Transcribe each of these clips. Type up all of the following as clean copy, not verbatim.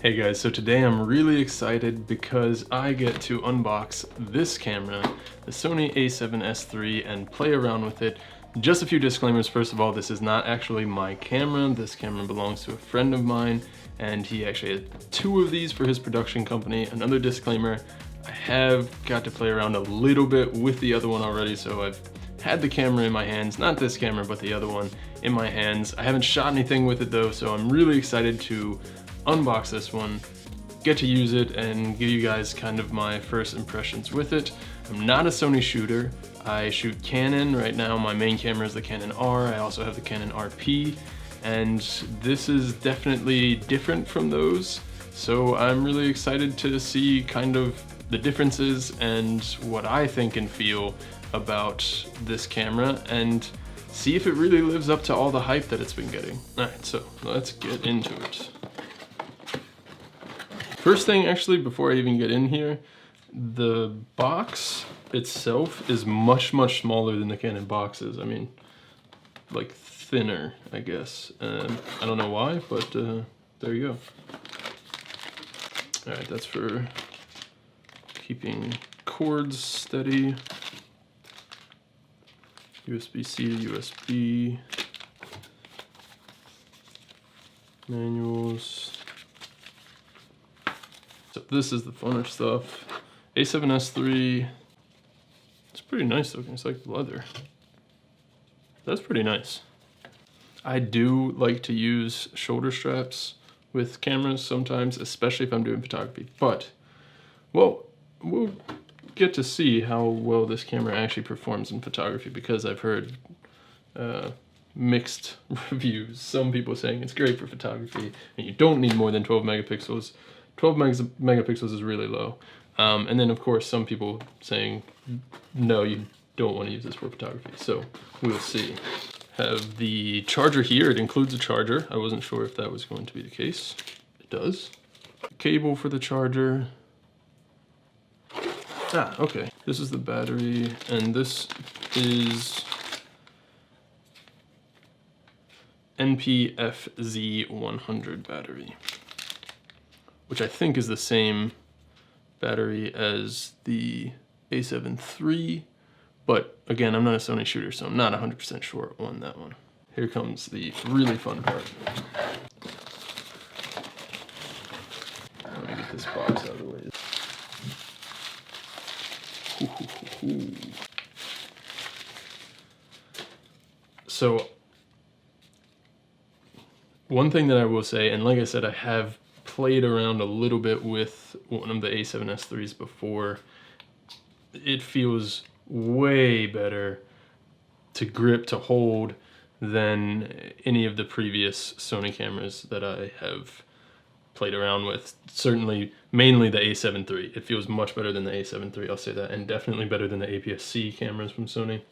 Hey guys, so today I'm really excited because I get to unbox this camera, the Sony a7S III, and play around with it. Just a few disclaimers. First of all, this is not actually my camera. This camera belongs to a friend of mine, and he actually had two of these for his production company. Another disclaimer, I have got to play around a little bit with the other one already, so I've had the camera in my hands, not this camera, but the other one in my hands. I haven't shot anything with it though, so I'm really excited to unbox this one, get to use it, and give you guys kind of my first impressions with it. I'm not a Sony shooter. I shoot Canon right now. My main camera is the Canon R. I also have the Canon RP, and this is definitely different from those. So I'm really excited to see kind of the differences and what I think and feel about this camera and see if it really lives up to all the hype that it's been getting. All right, so let's get into it. First thing, actually, before I even get in here, the box itself is much smaller than the Canon boxes. I mean, like thinner, I guess. I don't know why, but there you go. All right, that's for keeping cords steady. USB-C to USB. Manuals. So this is the funner stuff. a7S III. It's pretty nice looking. It's like leather. That's pretty nice. I do like to use shoulder straps with cameras sometimes, especially if I'm doing photography. But, well, we'll get to see how well this camera actually performs in photography because I've heard mixed reviews. Some people saying it's great for photography and you don't need more than 12 megapixels. 12 megapixels is really low. And then of course some people saying, no, you don't want to use this for photography. So we'll see. Have the charger here. It includes a charger. I wasn't sure if that was going to be the case. It does. Cable for the charger. Ah, okay. This is the battery, and this is NPFZ100 battery, which I think is the same battery as the a7 III, but again, I'm not a Sony shooter, so I'm not 100% sure on that one. Here comes the really fun part. Let me get this box out of the way. So, one thing that I will say, and like I said, I have played around a little bit with one of the a7S IIIs before. It feels way better to grip, to hold, than any of the previous Sony cameras that I have played around with. Certainly, mainly the a7 III. It feels much better than the a7 III, I'll say that, and definitely better than the APS-C cameras from Sony.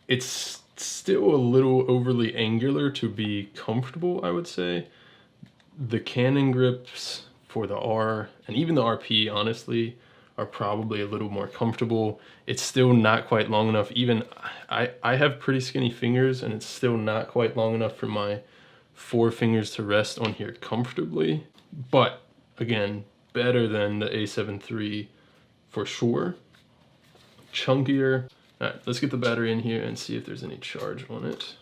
It's still a little overly angular to be comfortable, I would say. The Canon grips for the R, and even the RP, honestly, are probably a little more comfortable. It's still not quite long enough. Even I have pretty skinny fingers, and it's still not quite long enough for my 4 fingers to rest on here comfortably. But again, better than the a7 III for sure. Chunkier. All right, let's get the battery in here and see if there's any charge on it.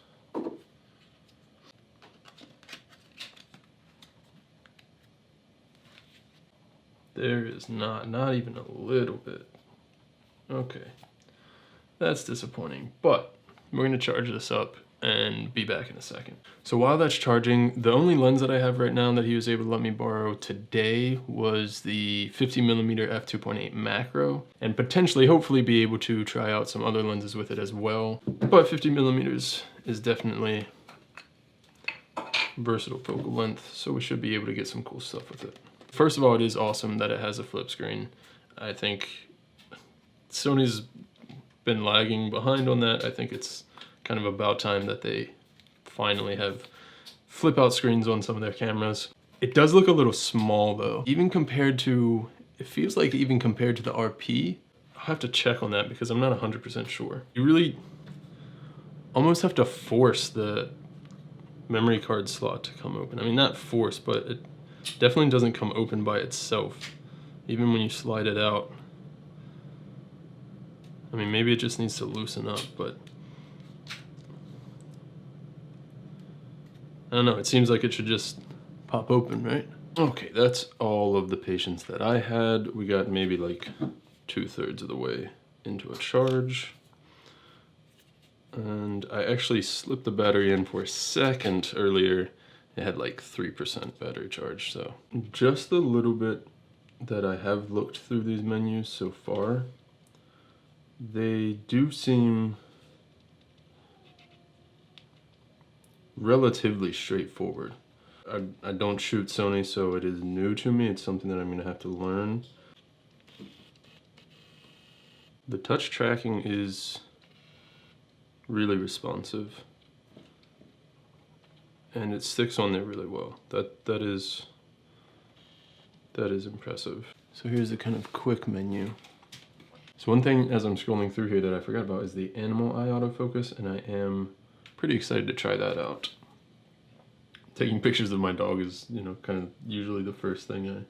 There is not even a little bit. Okay, that's disappointing, but we're gonna charge this up and be back in a second. So while that's charging, the only lens that I have right now that he was able to let me borrow today was the 50mm f2.8 macro, and potentially, hopefully, be able to try out some other lenses with it as well. But 50mm is definitely versatile focal length, so we should be able to get some cool stuff with it. First of all, it is awesome that it has a flip screen. I think Sony's been lagging behind on that. I think it's kind of about time that they finally have flip out screens on some of their cameras. It does look a little small though. Even compared to, it feels like even compared to the RP, I'll have to check on that because I'm not 100% sure. You really almost have to force the memory card slot to come open. I mean, not forced, but it definitely doesn't come open by itself, even when you slide it out. I mean, maybe it just needs to loosen up, but I don't know, it seems like it should just pop open, right? Okay, that's all of the patience that I had. We got maybe like 2/3 of the way into a charge. And I actually slipped the battery in for a second earlier. It had like 3% battery charge, so just a little bit that I have looked through these menus so far, they do seem relatively straightforward. I don't shoot Sony, so it is new to me. It's something that I'm gonna have to learn. The touch tracking is really responsive, and it sticks on there really well. That is impressive. So here's the kind of quick menu. So one thing as I'm scrolling through here that I forgot about is the animal eye autofocus, and I am pretty excited to try that out. Taking pictures of my dog is, you know, kind of usually the first thing I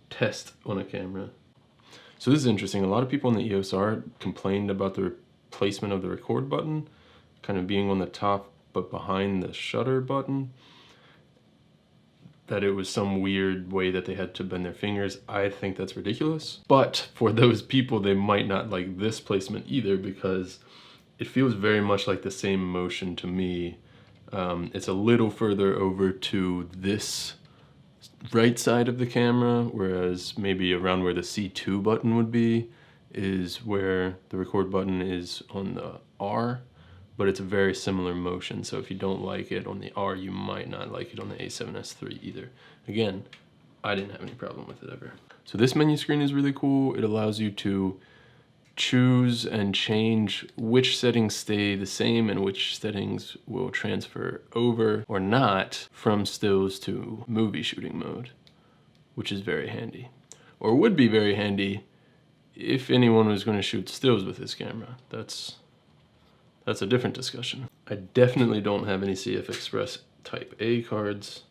test on a camera. So this is interesting. A lot of people in the EOS R complained about the placement of the record button kind of being on the top but behind the shutter button, that it was some weird way that they had to bend their fingers. I think that's ridiculous, but for those people, they might not like this placement either, because it feels very much like the same motion to me. It's a little further over to this right side of the camera, whereas maybe around where the C2 button would be is where the record button is on the R, but it's a very similar motion. So if you don't like it on the R, you might not like it on the a7S III either. Again, I didn't have any problem with it ever. So this menu screen is really cool. It allows you to choose and change which settings stay the same and which settings will transfer over or not from stills to movie shooting mode, which is very handy. Or would be very handy if anyone was going to shoot stills with this camera. That's a different discussion. I definitely don't have any CF Express Type A cards.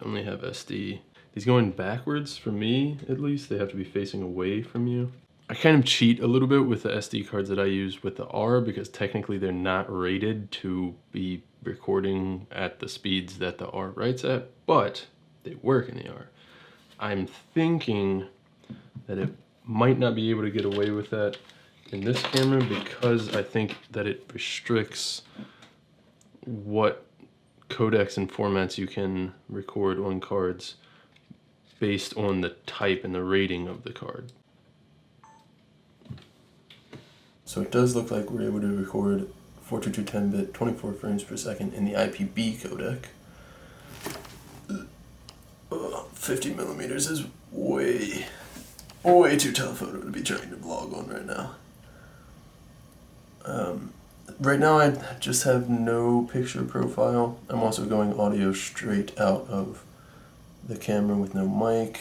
I only have SD. These going backwards, for me at least, they have to be facing away from you. I kind of cheat a little bit with the SD cards that I use with the R, because technically they're not rated to be recording at the speeds that the R writes at, but they work in the R. I'm thinking that it might not be able to get away with that in this camera, because I think that it restricts what codecs and formats you can record on cards based on the type and the rating of the card. So it does look like we're able to record 422 10-bit 24 frames per second in the IPB codec. 50 millimeters is way too telephoto to be trying to vlog on right now. Right now I just have no picture profile. I'm also going audio straight out of the camera with no mic.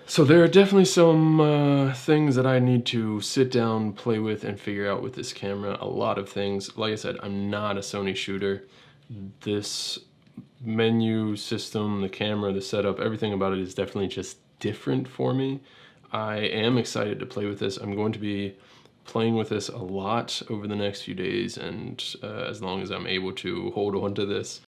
So there are definitely some things that I need to sit down, play with, and figure out with this camera. A lot of things. Like I said, I'm not a Sony shooter. This menu system, the camera, the setup, everything about it is definitely just different for me. I am excited to play with this. I'm going to be playing with this a lot over the next few days, and as long as I'm able to hold on to this.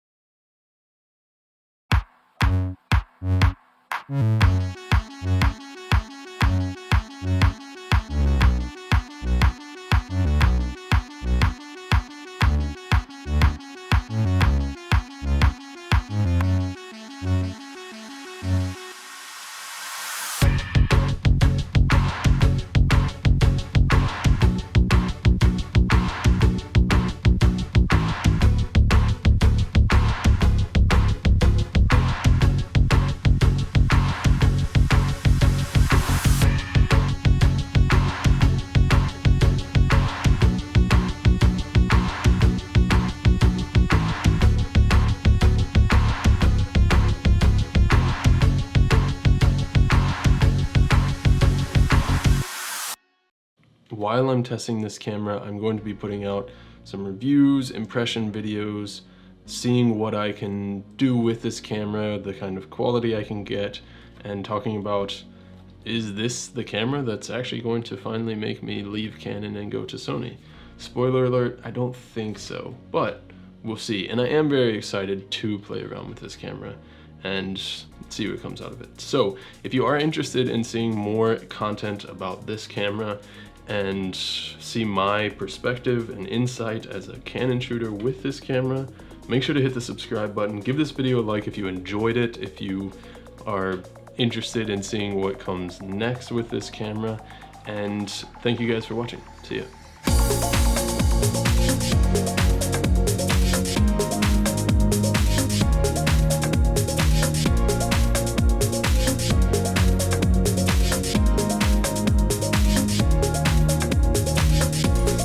While I'm testing this camera, I'm going to be putting out some reviews, impression videos, seeing what I can do with this camera, the kind of quality I can get, and talking about, is this the camera that's actually going to finally make me leave Canon and go to Sony? Spoiler alert, I don't think so, but we'll see. And I am very excited to play around with this camera and see what comes out of it. So if you are interested in seeing more content about this camera and see my perspective and insight as a Canon shooter with this camera, make sure to hit the subscribe button. Give this video a like if you enjoyed it, if you are interested in seeing what comes next with this camera, and thank you guys for watching. See ya.